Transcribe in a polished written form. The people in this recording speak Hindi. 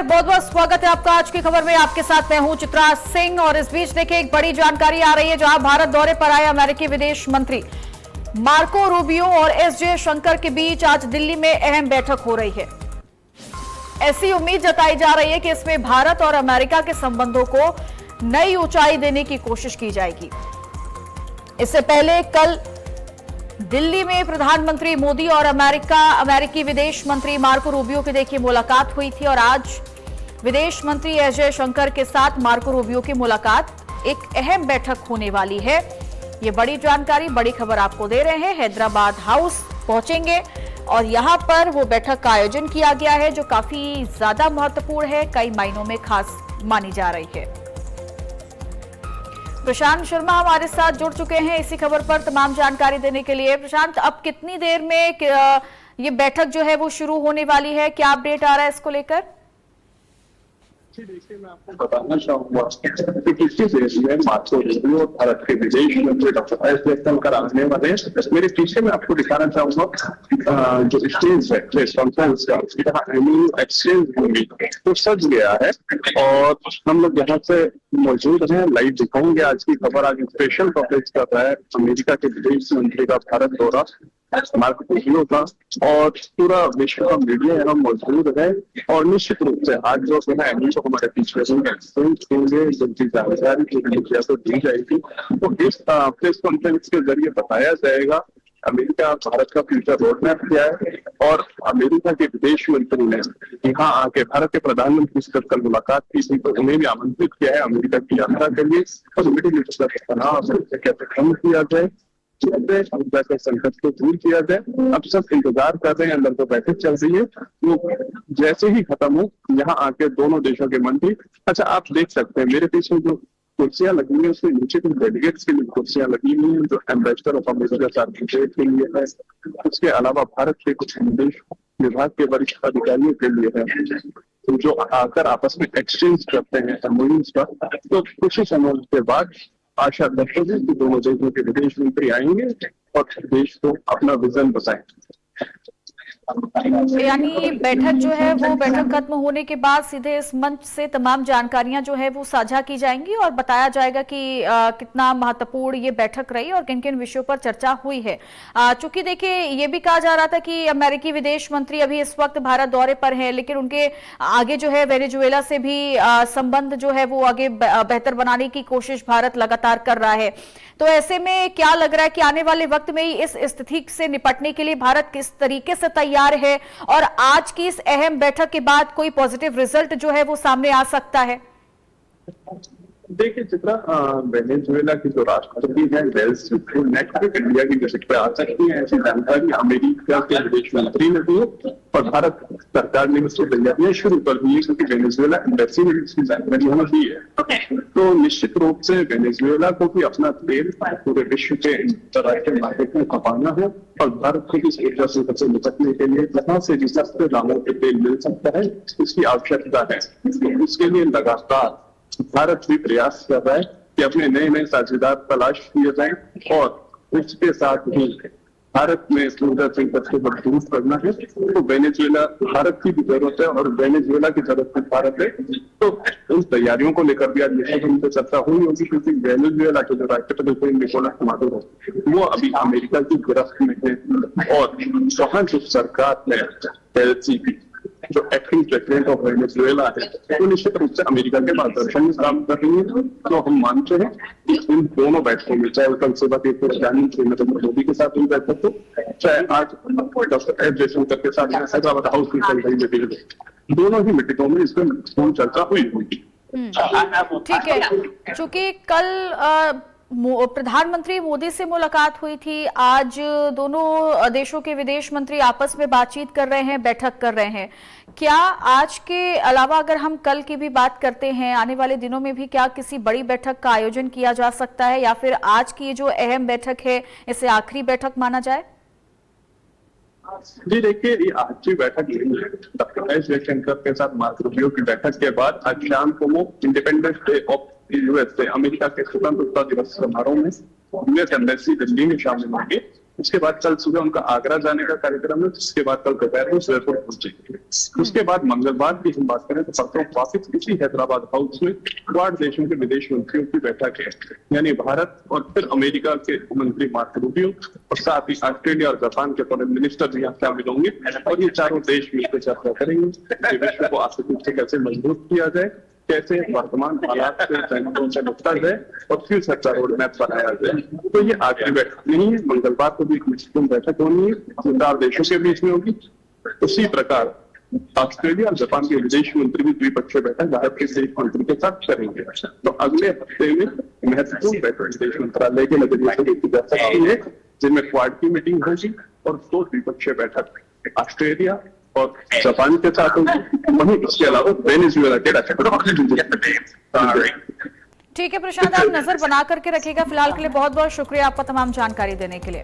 बहुत बहुत स्वागत है आपका आज की खबर में। आपके साथ मैं हूं चित्रा सिंह और इस बीच देखिए एक बड़ी जानकारी आ रही है, जहां भारत दौरे पर आए अमेरिकी विदेश मंत्री मार्को रूबियो और एस जयशंकर के बीच आज दिल्ली में अहम बैठक हो रही है। ऐसी उम्मीद जताई जा रही है कि इसमें भारत और अमेरिका के संबंधों को नई ऊंचाई देने की कोशिश की जाएगी। इससे पहले कल दिल्ली में प्रधानमंत्री मोदी और अमेरिकी विदेश मंत्री मार्को रूबियो की देखिए मुलाकात हुई थी और आज विदेश मंत्री एस जयशंकर के साथ मार्को रूबियो की मुलाकात एक अहम बैठक होने वाली है। ये बड़ी जानकारी, बड़ी खबर आपको दे रहे हैं। हैदराबाद हाउस पहुंचेंगे और यहां पर वो बैठक का आयोजन किया गया है, जो काफी ज्यादा महत्वपूर्ण है, कई मायनों में खास मानी जा रही है। प्रशांत शर्मा हमारे साथ जुड़ चुके हैं इसी खबर पर तमाम जानकारी देने के लिए। प्रशांत, अब कितनी देर में ये बैठक जो है वो शुरू होने वाली है, क्या अपडेट आ रहा है इसको लेकर? जी देखिए, मैं आपको बताना चाहूंगा कि किसी देश में मार्को रूबियो भारत के विदेश मंत्री डॉक्टर एस जयशंकर आने वाले हैं। मेरे पीछे मैं आपको दिखाना चाहूंगा जो स्टेज है प्रेस कॉन्फ्रेंस का, एक्सचेंज होगी तो सज गया है और हम लोग यहाँ से मौजूद हैं, लाइव दिखाएंगे आज की खबर। आज स्पेशल कवरेज कर रहा है अमेरिका के विदेश मंत्री का भारत दौरा मार्को रूबियो का, और पूरा विश्व का मीडिया यहाँ मौजूद है। और निश्चित रूप से आज जो जो हमारे पीछे जल्दी जानकारी की मीडिया को दी जाएगी, तो इस प्रेस कॉन्फ्रेंस के जरिए बताया जाएगा अमेरिका भारत का फ्यूचर रोड मैप क्या है। और अमेरिका के विदेश मंत्री ने यहाँ आके भारत के प्रधानमंत्री से कल मुलाकात की थी, तो उन्हें भी आमंत्रित किया है अमेरिका की यात्रा के लिए। और मिडिल ईस्ट का तनाव कैसे कम किया जाए, कैसे संकट को दूर किया जाए, अब सब इंतजार कर रहे हैं। अंदर तो बैठक चल रही है, तो जैसे ही खत्म हो यहाँ आके दोनों देशों के मंत्री, अच्छा आप देख सकते हैं मेरे पीछे जो कुर्सियां लगी हुई है उसके नीचे कुछ डेलीगेट्स के लिए कुर्सियां लगी हुई हैं, जो एम्बेसडर ऑफ अमेरिका सर्टिफिकेट के लिए है। उसके अलावा भारत के कुछ विदेश विभाग के वरिष्ठ अधिकारियों के लिए है, तो जो आकर आपस में एक्सचेंज करते हैं एमओयूज का। तो कुछ ही समय के बाद आशा करते हैं कि दोनों देशों के विदेश मंत्री आएंगे और देश को अपना विजन बताएंगे। यानी बैठक जो है वो बैठक खत्म होने के बाद सीधे इस मंच से तमाम जानकारियां जो है वो साझा की जाएंगी और बताया जाएगा कि कितना महत्वपूर्ण ये बैठक रही और किन किन विषयों पर चर्चा हुई है। चूंकि देखिए ये भी कहा जा रहा था कि अमेरिकी विदेश मंत्री अभी इस वक्त भारत दौरे पर हैं, लेकिन उनके आगे जो है वेनेजुएला से भी संबंध जो है वो आगे बेहतर बनाने की कोशिश भारत लगातार कर रहा है। तो ऐसे में क्या लग रहा है कि आने वाले वक्त में ही इस स्थिति से निपटने के लिए भारत किस तरीके से तैयार है और आज की इस अहम बैठक के बाद कोई पॉजिटिव रिजल्ट जो है वो सामने आ सकता है? देखिए चित्रा, वेनेजुएला की जो राष्ट्रपति है नेक्स्ट इंडिया की विजिट पे आ सकती है, ऐसी जानकारी अमेरिका के विदेश मंत्री ने दी और भारत सरकार ने उसकी तैयारियां शुरू कर दी है, क्योंकि वेनेजुएला एम्बेसी में इसकी जानकारी हमें दी है। तो निश्चित रूप से वेनेजुएला को भी अपना तेल पूरे विश्व के अंतर्राष्ट्रीय मार्केट में खपाना है और भारत को इस ऊर्जा संकट से निपटने के लिए जहां से भी सस्ते दामों पे तेल मिल सकता है इसकी आवश्यकता है। इसके लिए लगातार भारत भी प्रयास कर रहा है कि अपने नए नए साझेदार तलाश किए जाएं और उसके साथ ही भारत में ऊर्जा संकट को दूर करना है। तो वेनेजुएला भारत की भी जरूरत है और वेनेजुएला की जरूरत है भारत है। तो उन तैयारियों को लेकर भी आज निश्चित रूप से चर्चा हुई होगी, क्योंकि वेनेजुएला के जो राष्ट्रपति निकोलस माडुरो वो अभी अमेरिका की गिरफ्त में है और वहां जो सरकार है एलसीपी जो एक्टिंग प्रेसिडेंट ऑफ वेनेजुएला है, तो निश्चित रूप से अमेरिका के मार्गदर्शन में काम कर रही है। तो हम मानते हैं कि इन दोनों बैठकों में, चाहे कल सुबह के प्रधानमंत्री नरेंद्र मोदी के साथ हुई बैठक हो, चाहे आज डॉक्टर एस जयशंकर के साथ हैदराबाद हाउस में चल रही मीटिंग, दोनों ही मीटिंगों में इस पर चर्चा हुई होगी। ठीक है, चूंकि कल प्रधानमंत्री मोदी से मुलाकात हुई थी, आज दोनों देशों के विदेश मंत्री आपस में बातचीत कर रहे हैं, बैठक कर रहे हैं। क्या आज के अलावा अगर हम कल की भी बात करते हैं, आने वाले दिनों में भी क्या किसी बड़ी बैठक का आयोजन किया जा सकता है, या फिर आज की जो अहम बैठक है इसे आखिरी बैठक माना जाए? जी देखिए, ये आज की बैठक डॉक्टर एस जयशंकर के साथ मार्को रूबियो की बैठक के बाद आज शाम को वो इंडिपेंडेंस डे ऑफ यूएस से अमेरिका के स्वतंत्रता दिवस समारोह में यूएस एम्बेसी दिल्ली में शामिल होंगे उसके बाद कल सुबह उनका आगरा जाने का कार्यक्रम है, उसके बाद कल दोपहर में जयपुर पहुंचेंगे। उसके बाद मंगलवार की हम बात करें तो परसों वापिस इसी हैदराबाद हाउस में क्वाड देशों के विदेश मंत्रियों की बैठक है, यानी भारत और फिर अमेरिका के मंत्री मार्को रूबियो और साथ ही ऑस्ट्रेलिया और जापान के फॉरेन मिनिस्टर भी यहाँ शामिल होंगे और ये चारों देश मिलकर चर्चा करेंगे कि विश्व को आर्थिक रूप से कैसे मजबूत किया जाए, कैसे वर्तमान हालात से चैलेंजों से निपटा जाए और फ्यूचर का रोड मैप बनाया जाए। तो ये आखिरी बैठक नहीं है, मंगलवार को भी एक महत्वपूर्ण बैठक होनी है, 4 देशों के बीच में होगी। उसी प्रकार ऑस्ट्रेलिया और जापान के विदेश मंत्री भी द्विपक्षीय बैठक भारत के विदेश मंत्री के साथ करेंगे। तो अगले हफ्ते में महत्वपूर्ण बैठक विदेश मंत्रालय के नजरिए से की जा सकती है, जिनमें क्वाड की मीटिंग होगी और 2 द्विपक्षीय बैठक ऑस्ट्रेलिया और जापान के साथ होगी। वहीं इसके अलावा वेनेजुएला के ठीक है प्रशांत, आप नजर बना करके रखिएगा। फिलहाल के लिए बहुत बहुत शुक्रिया आपका तमाम जानकारी देने के लिए।